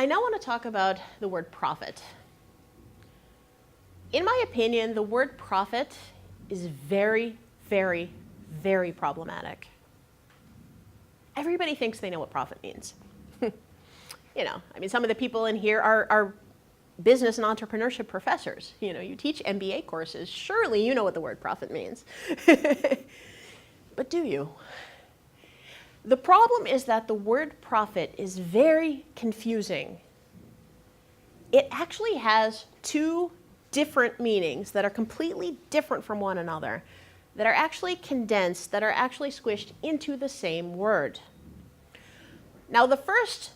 I now want to talk about the word profit. In my opinion, the word profit is very, very, very problematic. Everybody thinks they know what profit means. You know, I mean, some of the people in here are business and entrepreneurship professors. You know, you teach MBA courses. Surely you know what the word profit means. But do you? The problem is that the word profit is very confusing. It actually has two different meanings that are completely different from one another, that are actually condensed, that are actually squished into the same word. Now, the first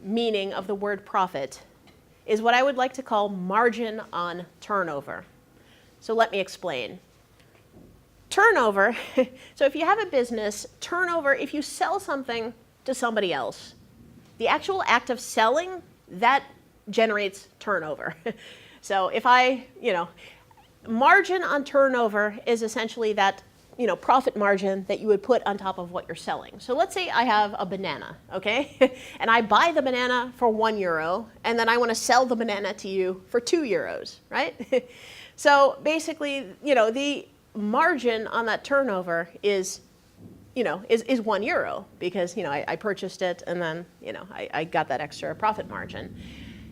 meaning of the word profit is what I would like to call margin on turnover. So let me explain. Turnover, so if you have a business, turnover, if you sell something to somebody else, the actual act of selling, that generates turnover. So if margin on turnover is essentially that, profit margin that you would put on top of what you're selling. So let's say I have a banana, okay? And I buy the banana for €1, and then I want to sell the banana to you for €2, right? So basically, the margin on that turnover is €1 because, I purchased it and then, I got that extra profit margin.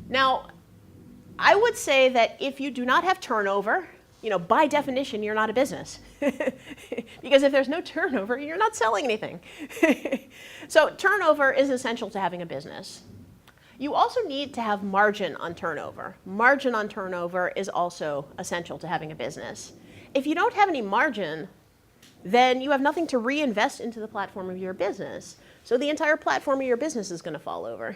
Now, I would say that if you do not have turnover, by definition, you're not a business. Because if there's no turnover, you're not selling anything. So turnover is essential to having a business. You also need to have margin on turnover. Margin on turnover is also essential to having a business. If you don't have any margin, then you have nothing to reinvest into the platform of your business. So the entire platform of your business is going to fall over.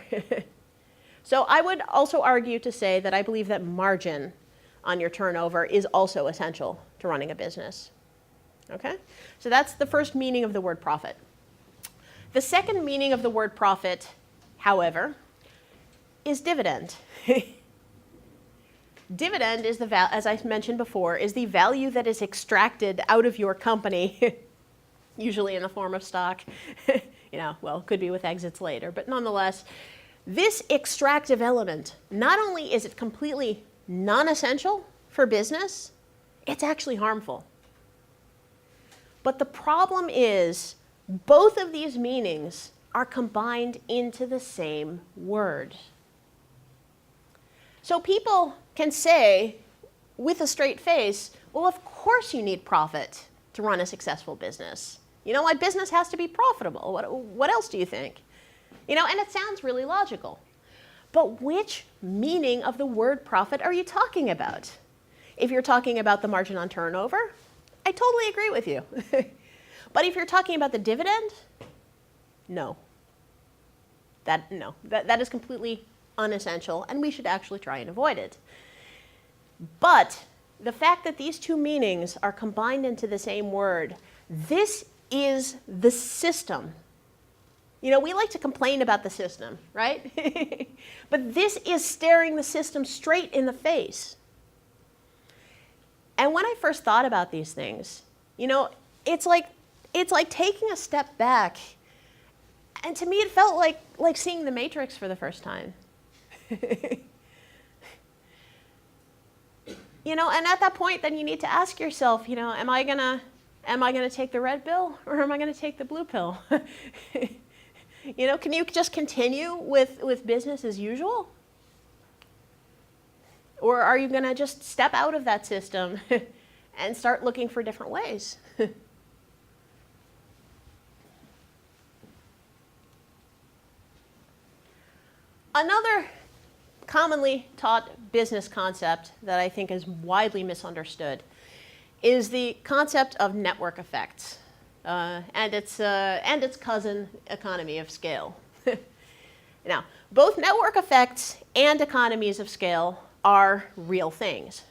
So I would also argue to say that I believe that margin on your turnover is also essential to running a business. Okay? So that's the first meaning of the word profit. The second meaning of the word profit, however, is dividend. Dividend is as I mentioned before, is the value that is extracted out of your company, usually in the form of stock. Well, could be with exits later, but nonetheless, this extractive element, not only is it completely non-essential for business, it's actually harmful. But the problem is both of these meanings are combined into the same word. So people can say with a straight face, well, of course you need profit to run a successful business. My business has to be profitable. What else do you think? And it sounds really logical. But which meaning of the word profit are you talking about? If you're talking about the margin on turnover, I totally agree with you. But if you're talking about the dividend, no. That is completely unessential, and we should actually try and avoid it. But the fact that these two meanings are combined into the same word, this is the system. We like to complain about the system, right? But this is staring the system straight in the face. And when I first thought about these things, it's like taking a step back. And to me, it felt like seeing The Matrix for the first time. And at that point, then you need to ask yourself, am I gonna take the red pill or am I gonna take the blue pill? Can you just continue with business as usual? Or are you going to just step out of that system and start looking for different ways? Another commonly taught business concept that I think is widely misunderstood is the concept of network effects. And its cousin, economy of scale. Now, both network effects and economies of scale are real things.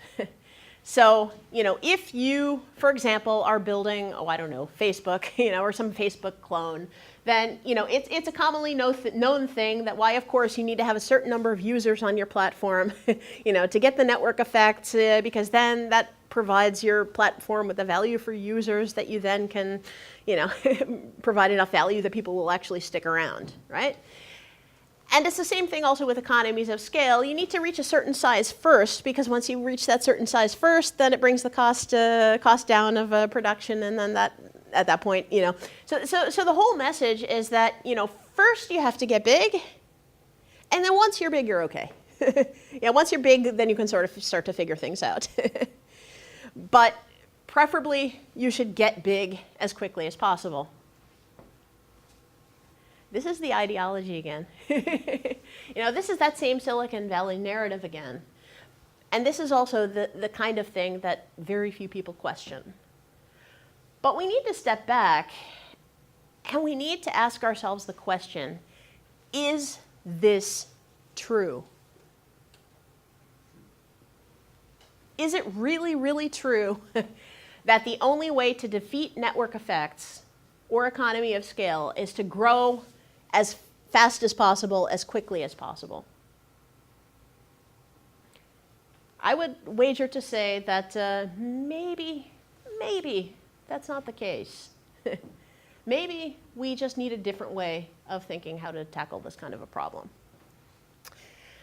So, if you, for example, are building, Facebook, or some Facebook clone, then, it's a commonly known thing that why, of course, you need to have a certain number of users on your platform, to get the network effect, because then that provides your platform with a value for users that you then can, provide enough value that people will actually stick around, right? And it's the same thing also with economies of scale. You need to reach a certain size first, because once you reach that certain size first, then it brings the cost down of production, and then that at that point, So the whole message is that first you have to get big, and then once you're big, you're okay. Yeah, once you're big, then you can sort of start to figure things out. But preferably, you should get big as quickly as possible. This is the ideology again. This is that same Silicon Valley narrative again. And this is also the kind of thing that very few people question. But we need to step back, and we need to ask ourselves the question, is this true? Is it really, really true that the only way to defeat network effects or economy of scale is to grow as fast as possible, as quickly as possible? I would wager to say that maybe that's not the case. Maybe we just need a different way of thinking how to tackle this kind of a problem.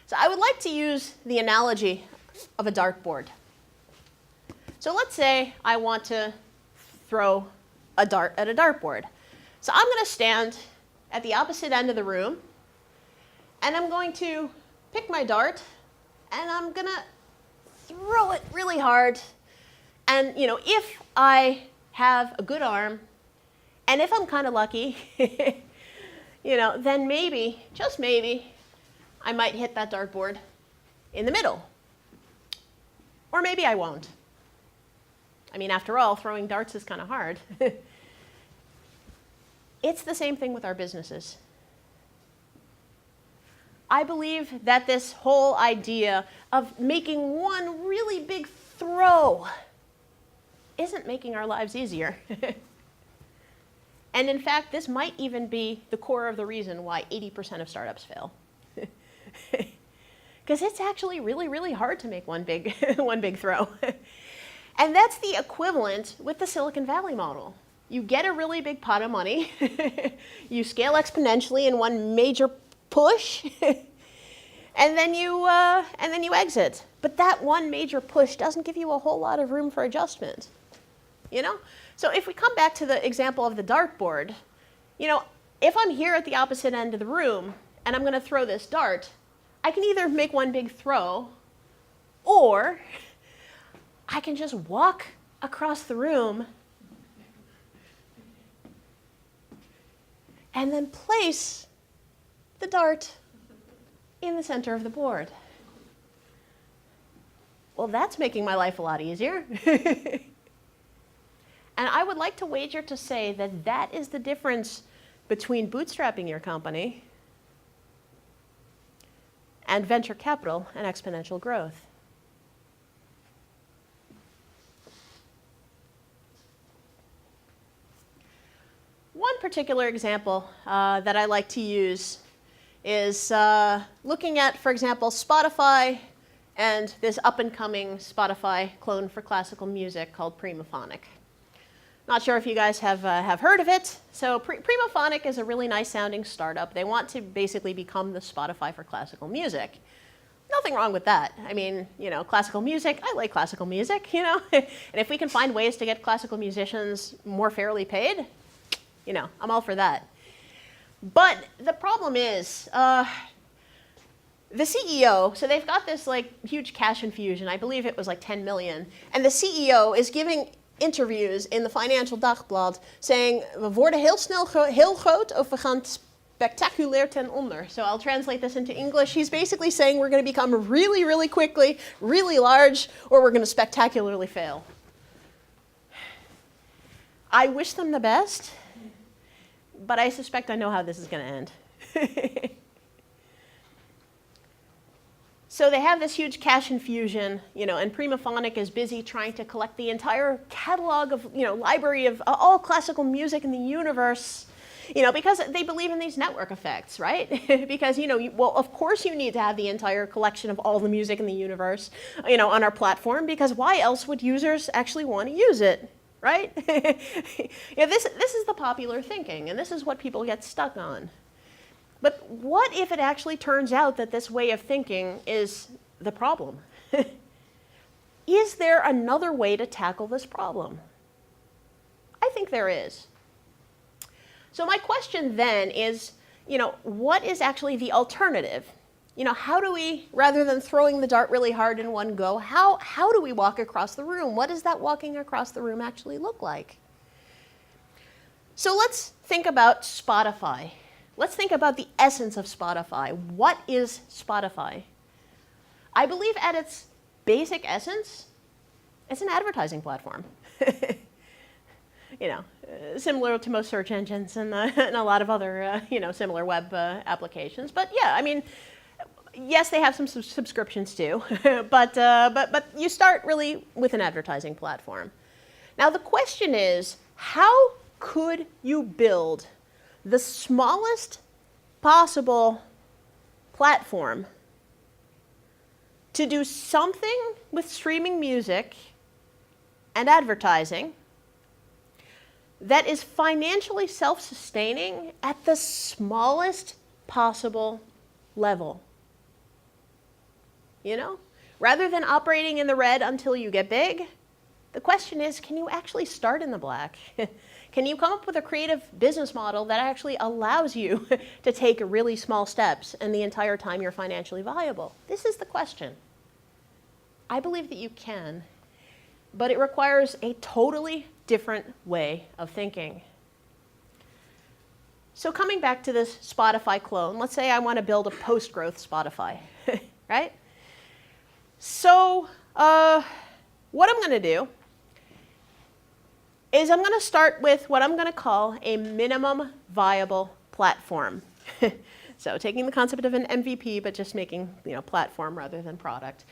So I would like to use the analogy of a dartboard. So let's say I want to throw a dart at a dartboard. So I'm going to stand at the opposite end of the room, and I'm going to pick my dart, and I'm going to throw it really hard. And if I have a good arm, and if I'm kind of lucky, then maybe, just maybe, I might hit that dartboard in the middle. Or maybe I won't. I mean, after all, throwing darts is kind of hard. It's the same thing with our businesses. I believe that this whole idea of making one really big throw isn't making our lives easier. And in fact, this might even be the core of the reason why 80% of startups fail. Because it's actually really, really hard to make one big throw. And that's the equivalent with the Silicon Valley model. You get a really big pot of money, you scale exponentially in one major push, and then you exit. But that one major push doesn't give you a whole lot of room for adjustment. So if we come back to the example of the dartboard, if I'm here at the opposite end of the room and I'm going to throw this dart, I can either make one big throw, or I can just walk across the room and then place the dart in the center of the board. Well, that's making my life a lot easier. And I would like to wager to say that that is the difference between bootstrapping your company and venture capital and exponential growth. One particular example that I like to use is looking at, for example, Spotify and this up-and-coming Spotify clone for classical music called Primaphonic. Not sure if you guys have heard of it. So Primaphonic is a really nice-sounding startup. They want to basically become the Spotify for classical music. Nothing wrong with that. I mean, classical music, I like classical music, And if we can find ways to get classical musicians more fairly paid, I'm all for that. But the problem is, the CEO, so they've got this huge cash infusion. I believe it was 10 million. And the CEO is giving interviews in the Financial Dagblad saying, we worden heel snel heel groot of we gaan spectaculair ten onder. So I'll translate this into English. He's basically saying we're going to become really, really quickly, really large, or we're going to spectacularly fail. I wish them the best, but I suspect I know how this is going to end. So they have this huge cash infusion, and Primaphonic is busy trying to collect the entire catalog of, library of all classical music in the universe, because they believe in these network effects, right? Because, well, of course you need to have the entire collection of all the music in the universe, on our platform, because why else would users actually want to use it, right? This is the popular thinking, and this is what people get stuck on. But what if it actually turns out that this way of thinking is the problem? Is there another way to tackle this problem? I think there is. So my question then is, what is actually the alternative? How do we, rather than throwing the dart really hard in one go, how do we walk across the room? What does that walking across the room actually look like? So let's think about Spotify. Let's think about the essence of Spotify. What is Spotify? I believe at its basic essence, it's an advertising platform. Similar to most search engines and a lot of other, similar web applications. But yeah, I mean, yes, they have some subscriptions too, but you start really with an advertising platform. Now the question is, how could you build the smallest possible platform to do something with streaming music and advertising that is financially self-sustaining at the smallest possible level? Rather than operating in the red until you get big, the question is, can you actually start in the black? Can you come up with a creative business model that actually allows you to take really small steps and the entire time you're financially viable? This is the question. I believe that you can, but it requires a totally different way of thinking. So coming back to this Spotify clone, let's say I want to build a post-growth Spotify, right? So what I'm going to do is I'm going to start with what I'm going to call a minimum viable platform. So taking the concept of an MVP, but just making platform rather than product.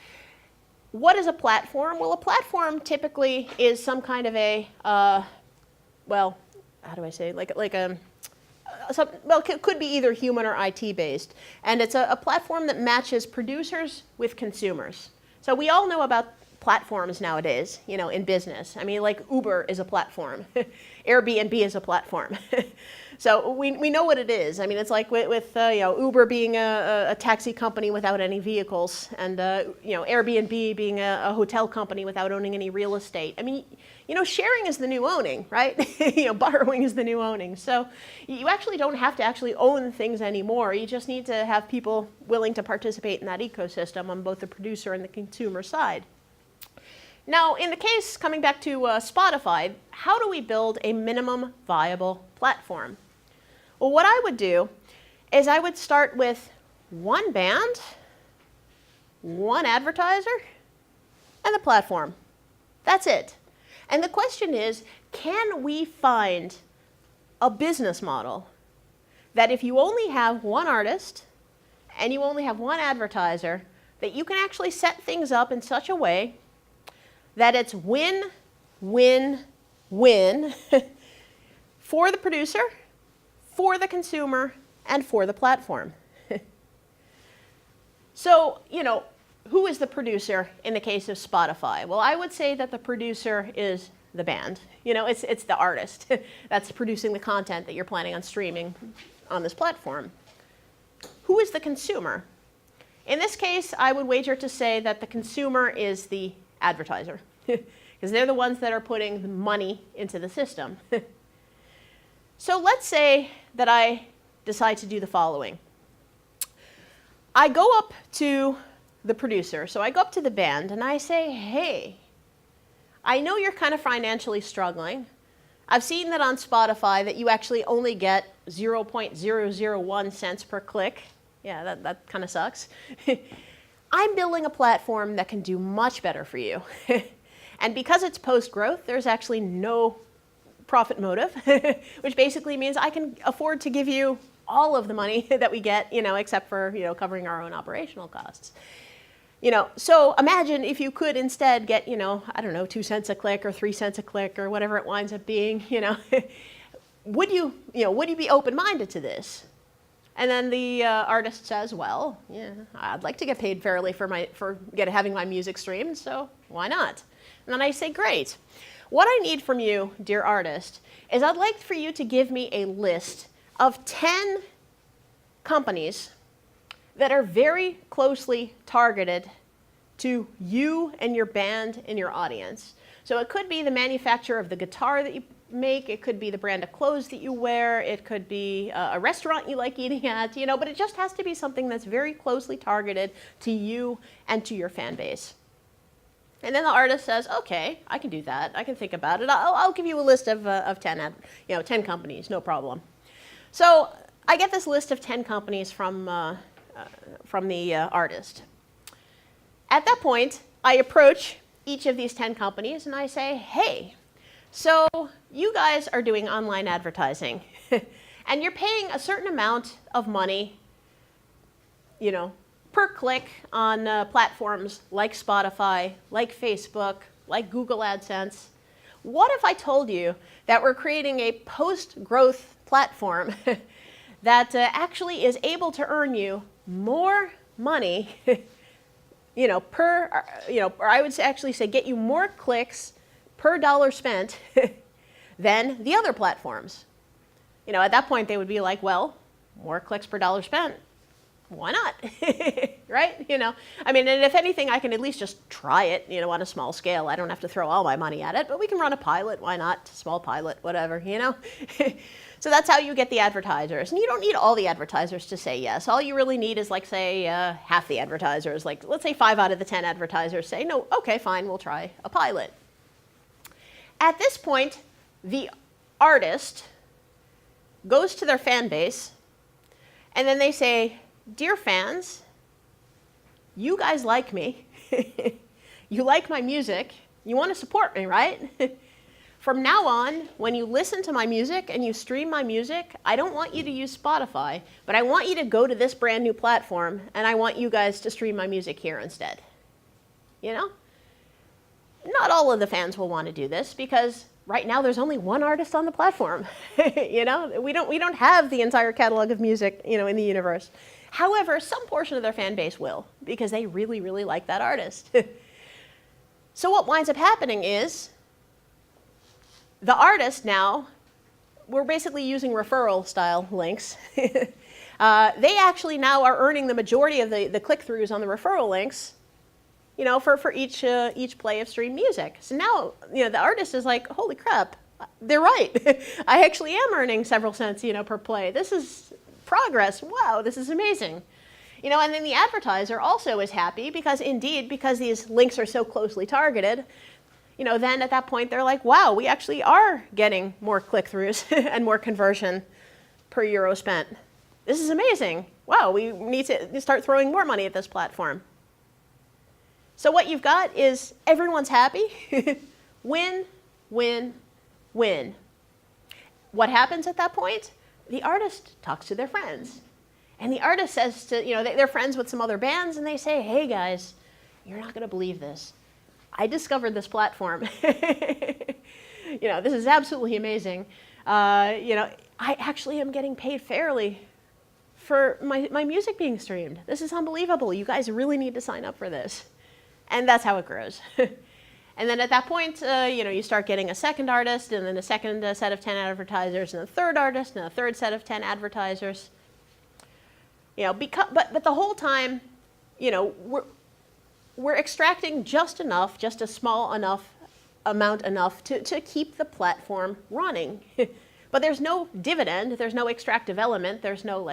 What is a platform? Well, a platform typically is some kind of a, how do I say, it could be either human or IT based. And it's a platform that matches producers with consumers. So we all know about platforms nowadays, in business. I mean, like Uber is a platform. Airbnb is a platform. So we know what it is. I mean, it's like with Uber being a taxi company without any vehicles, and Airbnb being a hotel company without owning any real estate. I mean, sharing is the new owning, right? Borrowing is the new owning. So you actually don't have to actually own things anymore. You just need to have people willing to participate in that ecosystem on both the producer and the consumer side. Now, in the case, coming back to Spotify, how do we build a minimum viable platform? Well, what I would do is I would start with one band, one advertiser, and the platform. That's it. And the question is, can we find a business model that if you only have one artist and you only have one advertiser, that you can actually set things up in such a way that it's win, win, win for the producer, for the consumer, and for the platform. So, who is the producer in the case of Spotify? Well, I would say that the producer is the band. It's the artist that's producing the content that you're planning on streaming on this platform. Who is the consumer? In this case, I would wager to say that the consumer is the advertiser, because they're the ones that are putting the money into the system. So let's say that I decide to do the following. I go up to the producer, so I go up to the band and I say, hey, I know you're kind of financially struggling. I've seen that on Spotify that you actually only get 0.001 cents per click. Yeah, that kind of sucks. I'm building a platform that can do much better for you. And because it's post-growth, there's actually no profit motive, which basically means I can afford to give you all of the money that we get, except for, covering our own operational costs. So imagine if you could instead get, 2 cents a click or 3 cents a click or whatever it winds up being, would you be open-minded to this? And then the artist says, well, yeah, I'd like to get paid fairly for having my music streamed, so why not? And then I say, great. What I need from you, dear artist, is I'd like for you to give me a list of 10 companies that are very closely targeted to you and your band and your audience. So it could be the manufacturer of the guitar that you make, it could be the brand of clothes that you wear, it could be a restaurant you like eating at, but it just has to be something that's very closely targeted to you and to your fan base. And then the artist says, okay, I can do that. I can think about it. I'll give you a list of 10 companies, no problem. So I get this list of 10 companies from the artist. At that point, I approach each of these 10 companies and I say, hey, so you guys are doing online advertising and you're paying a certain amount of money, per click on platforms like Spotify, like Facebook, like Google AdSense. What if I told you that we're creating a post-growth platform that actually is able to earn you more money, or I would actually say get you more clicks per dollar spent than the other platforms? At that point they would be like, well, more clicks per dollar spent. Why not? Right? And if anything, I can at least just try it, on a small scale. I don't have to throw all my money at it, but we can run a pilot. Why not? Small pilot, whatever, So that's how you get the advertisers. And you don't need all the advertisers to say yes. All you really need is say half the advertisers. Let's say 5 out of the 10 advertisers say, no, okay, fine, we'll try a pilot. At this point, the artist goes to their fan base and then they say, dear fans, you guys like me. You like my music. You want to support me, right? From now on, when you listen to my music and you stream my music, I don't want you to use Spotify, but I want you to go to this brand new platform and I want you guys to stream my music here instead. Not all of the fans will want to do this because right now there's only one artist on the platform. We don't have the entire catalog of music, in the universe. However, some portion of their fan base will, because they really, really like that artist. So what winds up happening is the artist now, we're basically using referral style links. They actually now are earning the majority of the click-throughs on the referral links, for each play of streamed music. So now, the artist is like, holy crap, they're right. I actually am earning several cents, per play. This is progress. Wow, this is amazing. And then the advertiser also is happy because these links are so closely targeted, then at that point they're like, wow, we actually are getting more click-throughs and more conversion per euro spent. This is amazing. Wow, we need to start throwing more money at this platform. So what you've got is everyone's happy. Win, win, win. What happens at that point? The artist talks to their friends. And the artist says to, they're friends with some other bands, and they say, hey guys, you're not going to believe this. I discovered this platform. This is absolutely amazing. I actually am getting paid fairly for my music being streamed. This is unbelievable. You guys really need to sign up for this. And that's how it grows. And then at that point, you start getting a second artist, and then a second set of 10 advertisers, and a third artist, and a third set of 10 advertisers. But the whole time, we're extracting just a small enough amount to keep the platform running. But there's no dividend, there's no extractive element, there's no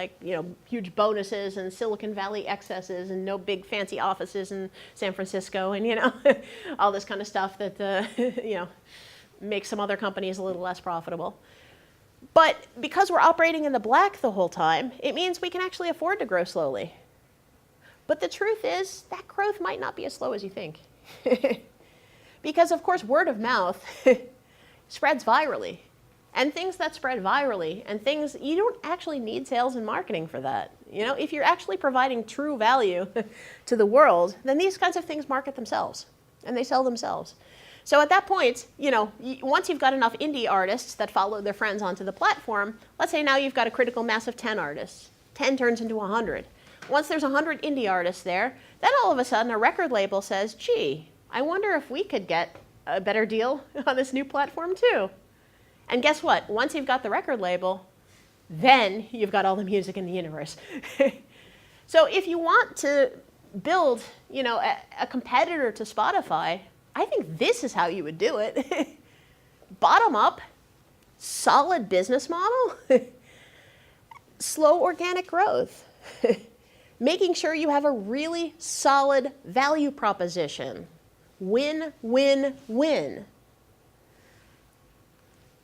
huge bonuses and Silicon Valley excesses and no big fancy offices in San Francisco and all this kind of stuff that makes some other companies a little less profitable. But because we're operating in the black the whole time, it means we can actually afford to grow slowly. But the truth is that growth might not be as slow as you think. Because of course word of mouth spreads virally. And things that spread virally, and things, you don't actually need sales and marketing for that. If you're actually providing true value to the world, then these kinds of things market themselves, and they sell themselves. So at that point, once you've got enough indie artists that follow their friends onto the platform, let's say now you've got a critical mass of 10 artists. 10 turns into 100. Once there's 100 indie artists there, then all of a sudden a record label says, gee, I wonder if we could get a better deal on this new platform too. And guess what? Once you've got the record label, then you've got all the music in the universe. So if you want to build, a competitor to Spotify, I think this is how you would do it. Bottom up, solid business model, slow organic growth, making sure you have a really solid value proposition. Win, win, win.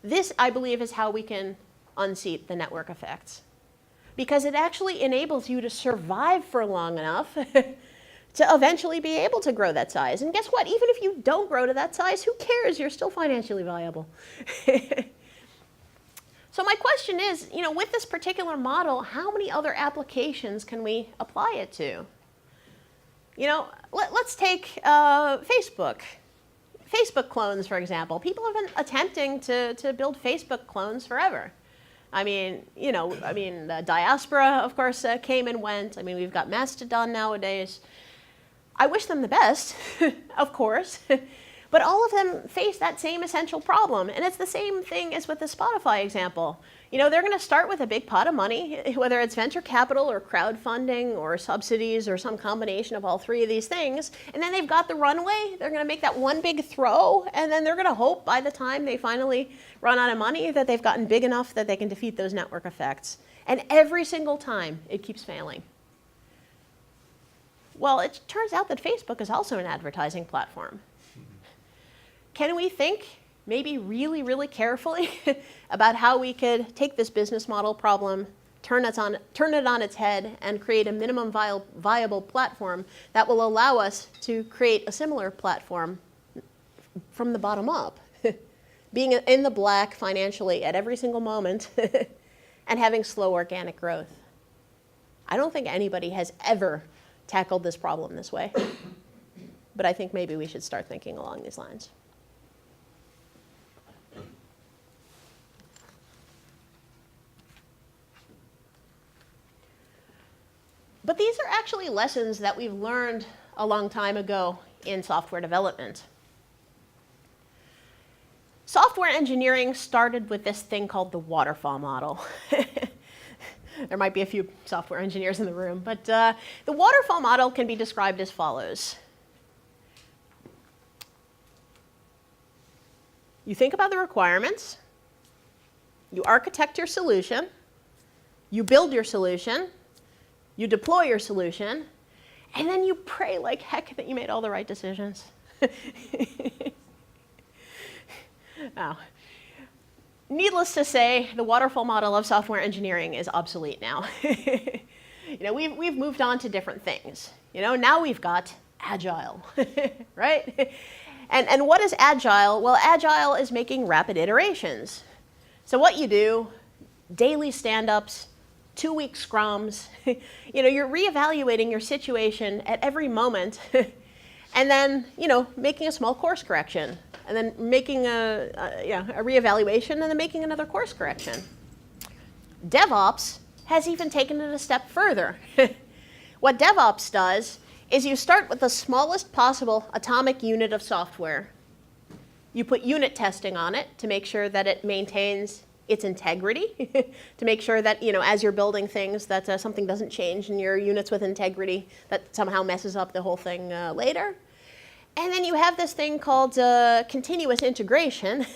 This, I believe, is how we can unseat the network effects, because it actually enables you to survive for long enough to eventually be able to grow that size. And guess what? Even if you don't grow to that size, who cares? You're still financially viable. So my question is, with this particular model, how many other applications can we apply it to? Let's take Facebook. Facebook clones, for example. People have been attempting to build Facebook clones forever. The Diaspora, of course, came and went. We've got Mastodon nowadays. I wish them the best, of course. But all of them face that same essential problem. And it's the same thing as with the Spotify example. They're going to start with a big pot of money, whether it's venture capital or crowdfunding or subsidies or some combination of all three of these things. And then they've got the runway. They're going to make that one big throw. And then they're going to hope by the time they finally run out of money that they've gotten big enough that they can defeat those network effects. And every single time, it keeps failing. Well, it turns out that Facebook is also an advertising platform. Can we think maybe really, really carefully about how we could take this business model problem, turn it on its head, and create a minimum viable platform that will allow us to create a similar platform from the bottom up, being in the black financially at every single moment and having slow organic growth? I don't think anybody has ever tackled this problem this way, but I think maybe we should start thinking along these lines. But these are actually lessons that we've learned a long time ago in software development. Software engineering started with this thing called the waterfall model. There might be a few software engineers in the room, but the waterfall model can be described as follows. You think about the requirements, you architect your solution, you build your solution, you deploy your solution, and then you pray like heck that you made all the right decisions. Now, needless to say, the waterfall model of software engineering is obsolete now. We've moved on to different things. Now we've got agile, right? And what is agile? Well, agile is making rapid iterations. So what you do, daily stand-ups, 2-week scrums, you're reevaluating your situation at every moment and then, making a small course correction and then making a reevaluation and then making another course correction. DevOps has even taken it a step further. What DevOps does is you start with the smallest possible atomic unit of software. You put unit testing on it to make sure that it maintains its integrity, to make sure that, as you're building things, that something doesn't change in your units with integrity that somehow messes up the whole thing later. And then you have this thing called continuous integration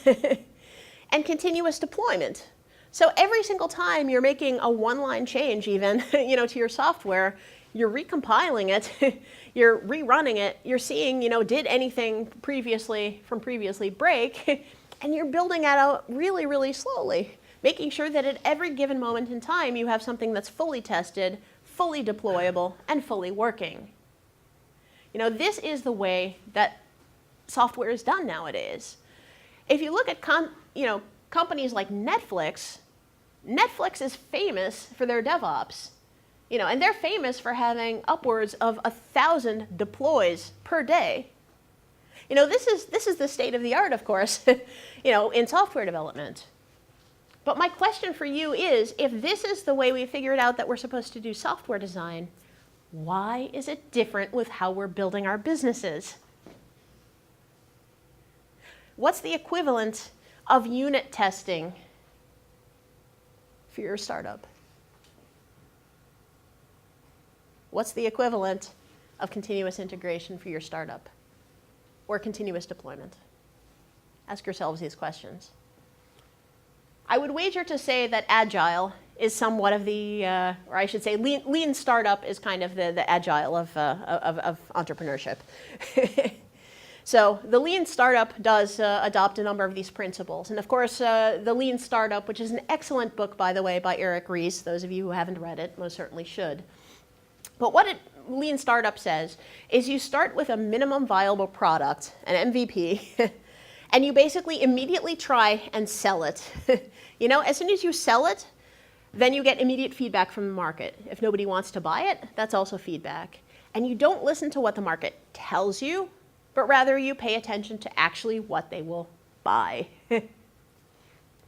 and continuous deployment. So every single time you're making a one-line change even, to your software, you're recompiling it, you're rerunning it, you're seeing, did anything previously break, and you're building that out really, really slowly, making sure that at every given moment in time you have something that's fully tested, fully deployable, and fully working. This is the way that software is done nowadays. If you look at companies like Netflix, Netflix is famous for their DevOps. And they're famous for having upwards of 1,000 deploys per day. This is the state of the art, of course, in software development. But my question for you is, if this is the way we figured out that we're supposed to do software design, why is it different with how we're building our businesses? What's the equivalent of unit testing for your startup? What's the equivalent of continuous integration for your startup or continuous deployment? Ask yourselves these questions. I would wager to say that agile is somewhat of the, or I should say lean startup is kind of the agile of entrepreneurship. So the lean startup does adopt a number of these principles. And of course, the lean startup, which is an excellent book, by the way, by Eric Ries. Those of you who haven't read it most certainly should. But what lean startup says is you start with a minimum viable product, an MVP, and you basically immediately try and sell it. You know, as soon as you sell it, then you get immediate feedback from the market. If nobody wants to buy it, that's also feedback. And you don't listen to what the market tells you, but rather you pay attention to actually what they will buy.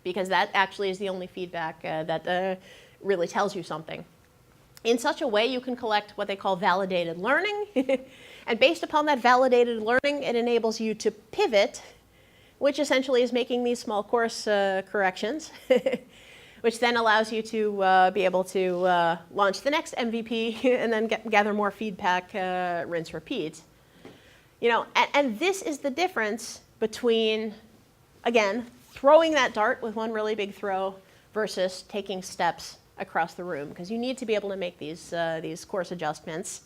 Because that actually is the only feedback that really tells you something. In such a way, you can collect what they call validated learning. And based upon that validated learning, it enables you to pivot, which essentially is making these small course corrections, which then allows you to be able to launch the next MVP and then gather more feedback, rinse, repeat. You know, and this is the difference between, again, throwing that dart with one really big throw versus taking steps across the room, because you need to be able to make these course adjustments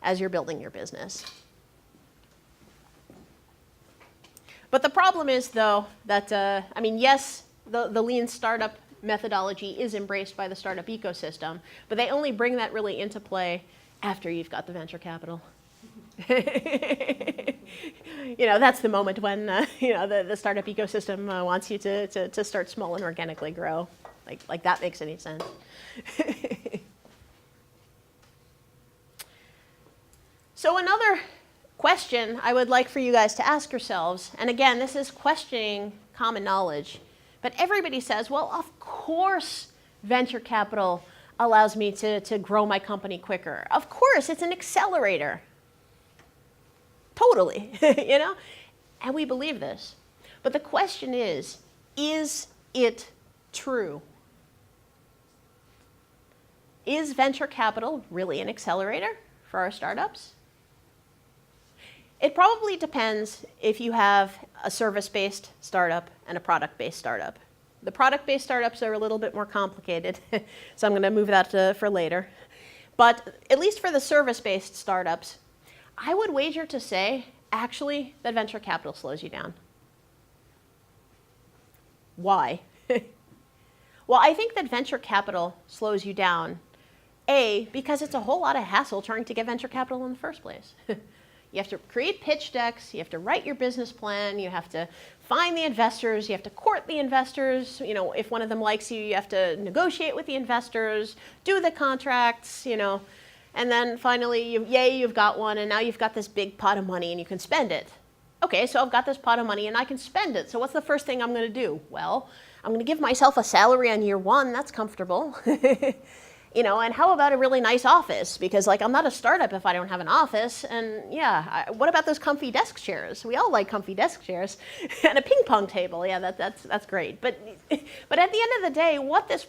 as you're building your business. But the problem is, though, that, I mean, yes, the lean startup methodology is embraced by the startup ecosystem, but they only bring that really into play after you've got the venture capital. You know, that's the moment when, you know, the startup ecosystem wants you to start small and organically grow. Like that makes any sense. So another question I would like for you guys to ask yourselves, and again, this is questioning common knowledge, but everybody says, well, of course venture capital allows me to grow my company quicker. Of course, it's an accelerator. Totally, you know? And we believe this. But the question is it true? Is venture capital really an accelerator for our startups? It probably depends if you have a service-based startup and a product-based startup. The product-based startups are a little bit more complicated, so I'm going to move that for later. But at least for the service-based startups, I would wager to say, actually, that venture capital slows you down. Why? Well, I think that venture capital slows you down, A, because it's a whole lot of hassle trying to get venture capital in the first place. You have to create pitch decks, you have to write your business plan, you have to find the investors, you have to court the investors. You know, if one of them likes you, you have to negotiate with the investors, do the contracts, you know. And then finally, you've got one, and now you've got this big pot of money and you can spend it. Okay, so I've got this pot of money and I can spend it. So what's the first thing I'm going to do? Well, I'm going to give myself a salary on year one. That's comfortable. You know, and how about a really nice office? Because, like, I'm not a startup if I don't have an office. And yeah, what about those comfy desk chairs? We all like comfy desk chairs. And a ping pong table. Yeah, that's great. But at the end of the day, what this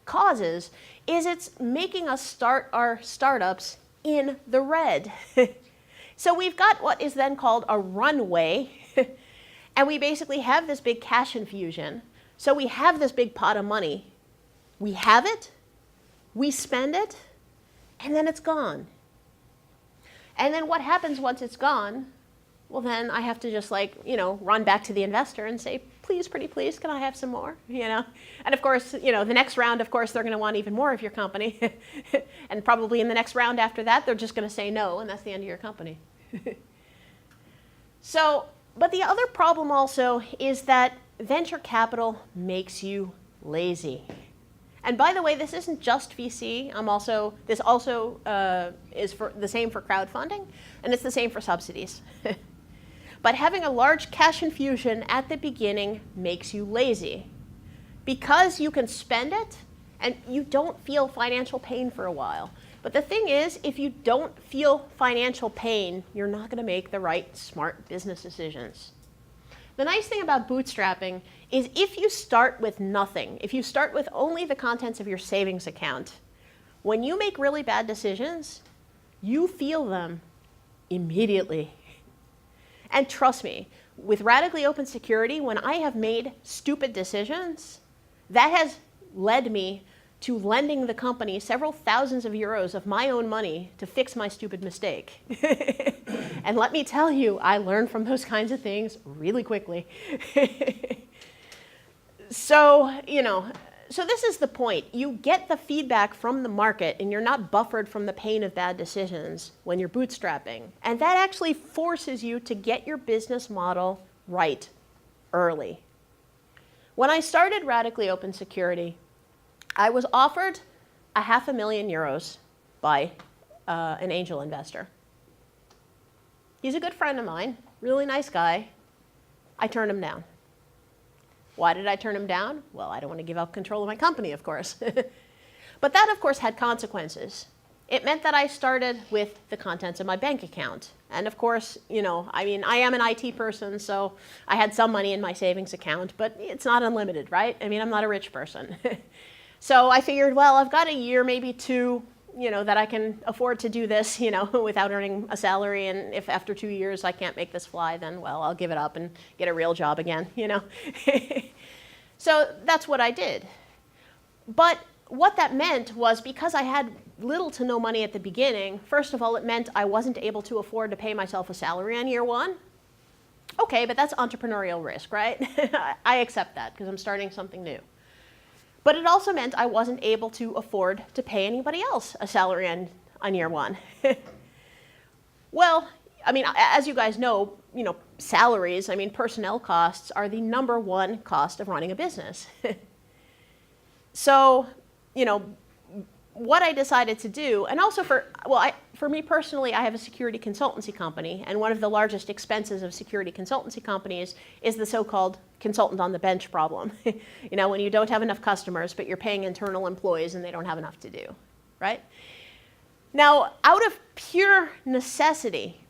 causes is it's making us start our startups in the red. So we've got what is then called a runway, and we basically have this big cash infusion. So we have this big pot of money. We have it, we spend it, and then it's gone. And then what happens once it's gone? Well, then I have to just, like, you know, run back to the investor and say, please, pretty please, can I have some more? You know, and of course, you know, the next round, of course, they're going to want even more of your company. And probably in the next round after that, they're just going to say no, and that's the end of your company. So, but the other problem also is that venture capital makes you lazy. And by the way, this isn't just VC. This also is for the same for crowdfunding, and it's the same for subsidies. But having a large cash infusion at the beginning makes you lazy because you can spend it and you don't feel financial pain for a while. But the thing is, if you don't feel financial pain, you're not going to make the right smart business decisions. The nice thing about bootstrapping is if you start with nothing, if you start with only the contents of your savings account, when you make really bad decisions, you feel them immediately. And trust me, with Radically Open Security, when I have made stupid decisions, that has led me to lending the company several thousands of euros of my own money to fix my stupid mistake. And let me tell you, I learned from those kinds of things really quickly. So this is the point. You get the feedback from the market, and you're not buffered from the pain of bad decisions when you're bootstrapping. And that actually forces you to get your business model right early. When I started Radically Open Security, I was offered €500,000 by an angel investor. He's a good friend of mine, really nice guy. I turned him down. Why did I turn him down? Well, I don't want to give up control of my company, of course. But that, of course, had consequences. It meant that I started with the contents of my bank account. And of course, I am an IT person, so I had some money in my savings account, but it's not unlimited, right? I'm not a rich person. So I figured, well, I've got a year, maybe two, that I can afford to do this, without earning a salary. And if after 2 years I can't make this fly, then, well, I'll give it up and get a real job again, So that's what I did. But what that meant was, because I had little to no money at the beginning, first of all, it meant I wasn't able to afford to pay myself a salary on year one. Okay, but that's entrepreneurial risk, right? I accept that because I'm starting something new. But it also meant I wasn't able to afford to pay anybody else a salary on year one. Well, as you guys know, salaries, personnel costs are the #1 cost of running a business. So, what I decided to do, and also for me personally, I have a security consultancy company, and one of the largest expenses of security consultancy companies is the so-called consultant on the bench problem. When you don't have enough customers, but you're paying internal employees and they don't have enough to do, right? Now, out of pure necessity,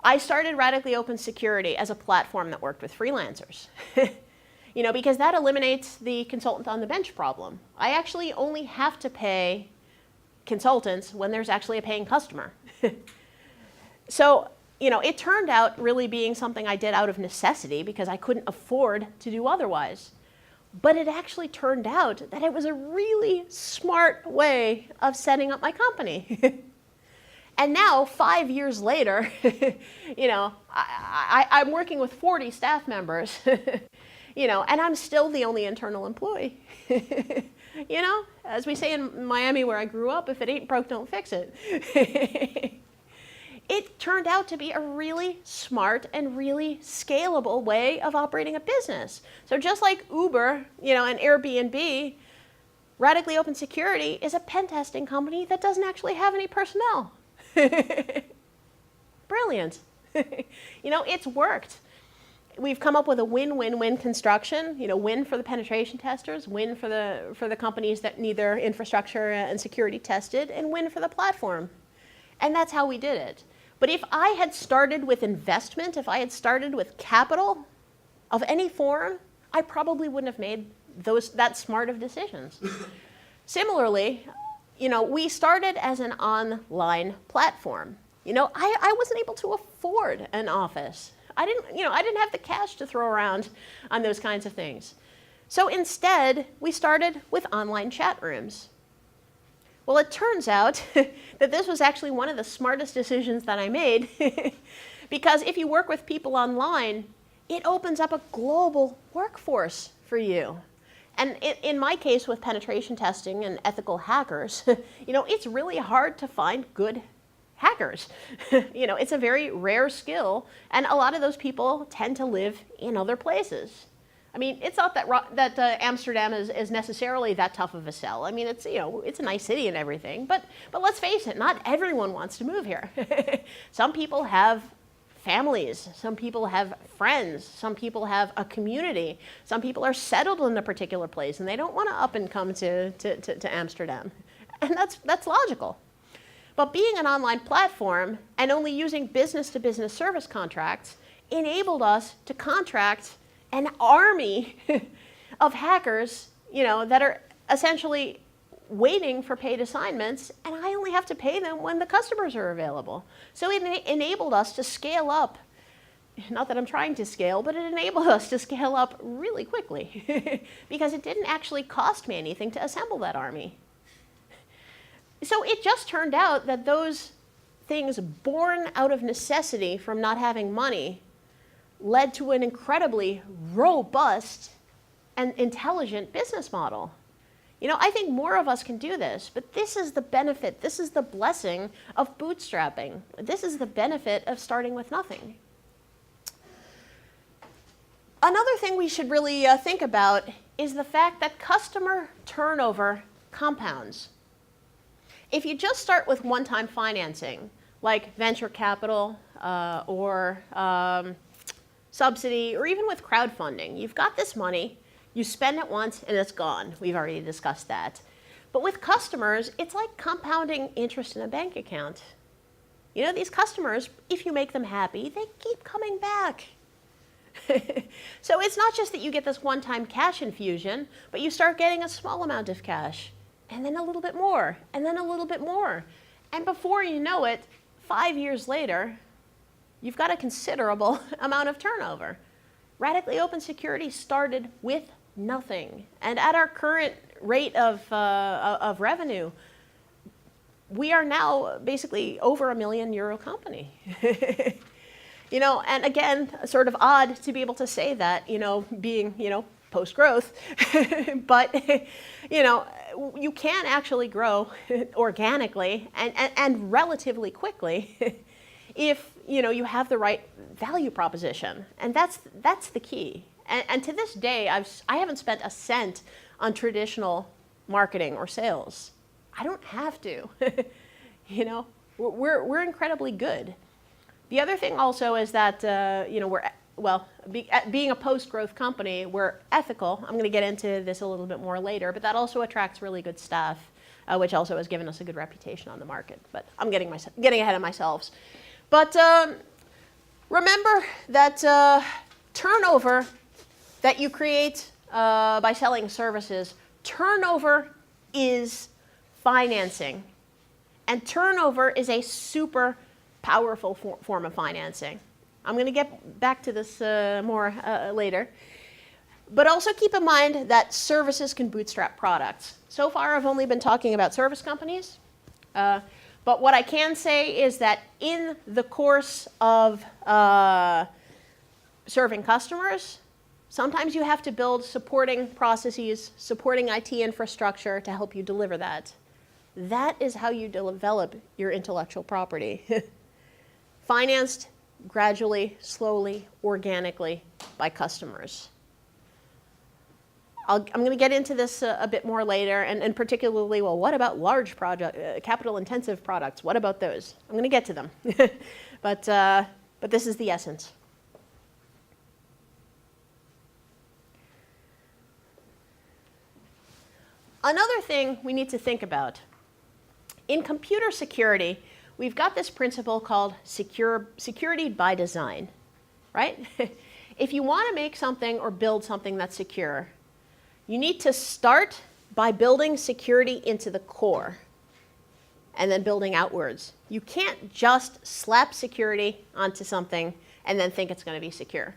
I started Radically Open Security as a platform that worked with freelancers. Because that eliminates the consultant on the bench problem. I actually only have to pay consultants when there's actually a paying customer. So, it turned out really being something I did out of necessity because I couldn't afford to do otherwise. But it actually turned out that it was a really smart way of setting up my company. And now, 5 years later, I'm working with 40 staff members. And I'm still the only internal employee. As we say in Miami where I grew up, if it ain't broke, don't fix it. It turned out to be a really smart and really scalable way of operating a business. So just like Uber, and Airbnb, Radically Open Security is a pen testing company that doesn't actually have any personnel. Brilliant. It's worked. We've come up with a win-win-win construction. Win for the penetration testers, win for the companies that need their infrastructure and security tested, and win for the platform. And that's how we did it. But if I had started with investment, if I had started with capital of any form, I probably wouldn't have made that smart of decisions. Similarly, we started as an online platform. I wasn't able to afford an office. I didn't have the cash to throw around on those kinds of things. So instead, we started with online chat rooms. Well, it turns out that this was actually one of the smartest decisions that I made because if you work with people online, it opens up a global workforce for you. And in my case with penetration testing and ethical hackers, it's really hard to find good hackers. It's a very rare skill, and a lot of those people tend to live in other places. It's not that Amsterdam is necessarily that tough of a sell. It's it's a nice city and everything, but let's face it, not everyone wants to move here. Some people have families, some people have friends, some people have a community, some people are settled in a particular place and they don't want to up and come to Amsterdam, and that's logical. But being an online platform and only using business-to-business service contracts, enabled us to contract an army of hackers, that are essentially waiting for paid assignments, and I only have to pay them when the customers are available. So it enabled us to scale up. Not that I'm trying to scale, but it enabled us to scale up really quickly because it didn't actually cost me anything to assemble that army. So it just turned out that those things born out of necessity from not having money led to an incredibly robust and intelligent business model. I think more of us can do this, but this is the benefit, this is the blessing of bootstrapping. This is the benefit of starting with nothing. Another thing we should really think about is the fact that customer turnover compounds. If you just start with one-time financing, like venture capital or subsidy, or even with crowdfunding, you've got this money, you spend it once and it's gone. We've already discussed that. But with customers, it's like compounding interest in a bank account. These customers, if you make them happy, they keep coming back. So it's not just that you get this one-time cash infusion, but you start getting a small amount of cash, and then a little bit more, and then a little bit more. And before you know it, 5 years later, you've got a considerable amount of turnover. Radically Open Security started with nothing. And at our current rate of revenue, we are now basically over €1 million company. And again, sort of odd to be able to say that, being, post-growth, but, you can actually grow organically and relatively quickly if, you have the right value proposition. And that's the key. And to this day, I haven't spent a cent on traditional marketing or sales. I don't have to. We're incredibly good. The other thing also is that being a post-growth company, we're ethical. I'm going to get into this a little bit more later, but that also attracts really good staff, which also has given us a good reputation on the market. But I'm getting ahead of myself. But remember that turnover that you create by selling services, turnover is financing. And turnover is a super powerful form of financing. I'm going to get back to this more later. But also keep in mind that services can bootstrap products. So far, I've only been talking about service companies. But what I can say is that in the course of serving customers, sometimes you have to build supporting processes, supporting IT infrastructure to help you deliver that. That is how you develop your intellectual property. Financed gradually, slowly, organically by customers. I'm going to get into this a bit more later, and particularly, what about large capital-intensive products? What about those? I'm going to get to them. But this is the essence. Another thing we need to think about. In computer security, we've got this principle called security by design, right? If you want to make something or build something that's secure, you need to start by building security into the core and then building outwards. You can't just slap security onto something and then think it's going to be secure.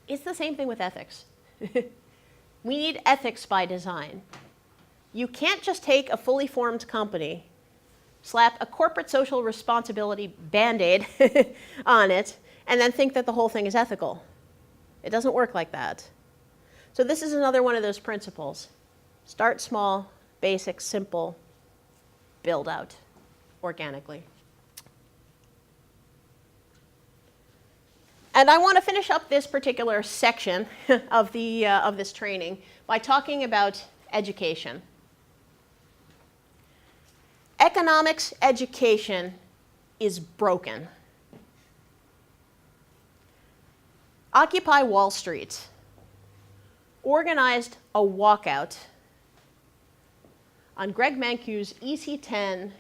It's the same thing with ethics. We need ethics by design. You can't just take a fully formed company, slap a corporate social responsibility Band-Aid on it, and then think that the whole thing is ethical. It doesn't work like that. So this is another one of those principles. Start small, basic, simple, build out organically. And I want to finish up this particular section of this training by talking about education. Economics education is broken. Occupy Wall Street organized a walkout on Greg Mankiw's EC10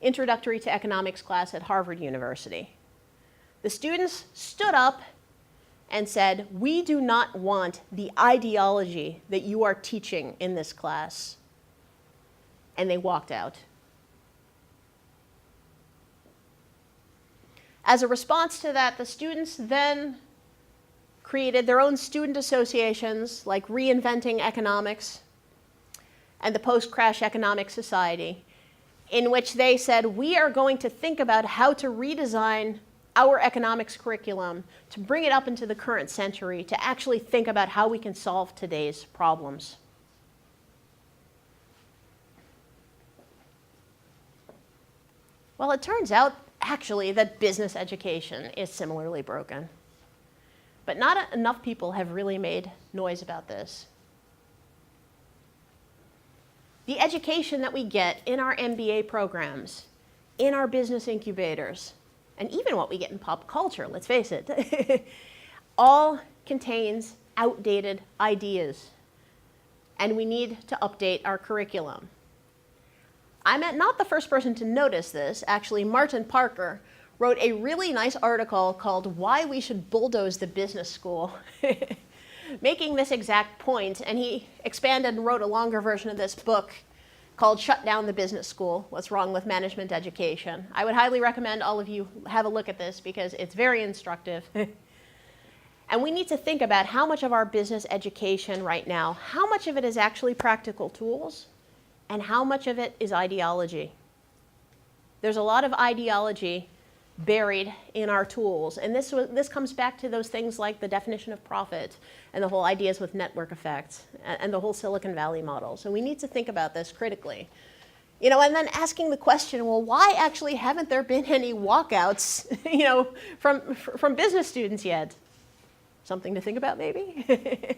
Introductory to Economics class at Harvard University. The students stood up and said, we do not want the ideology that you are teaching in this class. And they walked out. As a response to that, the students then created their own student associations like Reinventing Economics and the Post-Crash Economic Society, in which they said, we are going to think about how to redesign our economics curriculum to bring it up into the current century, to actually think about how we can solve today's problems. Well, it turns out, actually, that business education is similarly broken. But not enough people have really made noise about this. The education that we get in our MBA programs, in our business incubators, and even what we get in pop culture, let's face it, all contains outdated ideas. And we need to update our curriculum. I'm not the first person to notice this. Actually, Martin Parker wrote a really nice article called Why We Should Bulldoze the Business School, making this exact point. And he expanded and wrote a longer version of this book called Shut Down the Business School, What's Wrong with Management Education. I would highly recommend all of you have a look at this because it's very instructive. And we need to think about how much of our business education right now, how much of it is actually practical tools, and how much of it is ideology. There's a lot of ideology buried in our tools. And this comes back to those things like the definition of profit and the whole ideas with network effects and the whole Silicon Valley model. So we need to think about this critically. You know, and then asking the question, well, why actually haven't there been any walkouts, you know, from business students yet? Something to think about, maybe?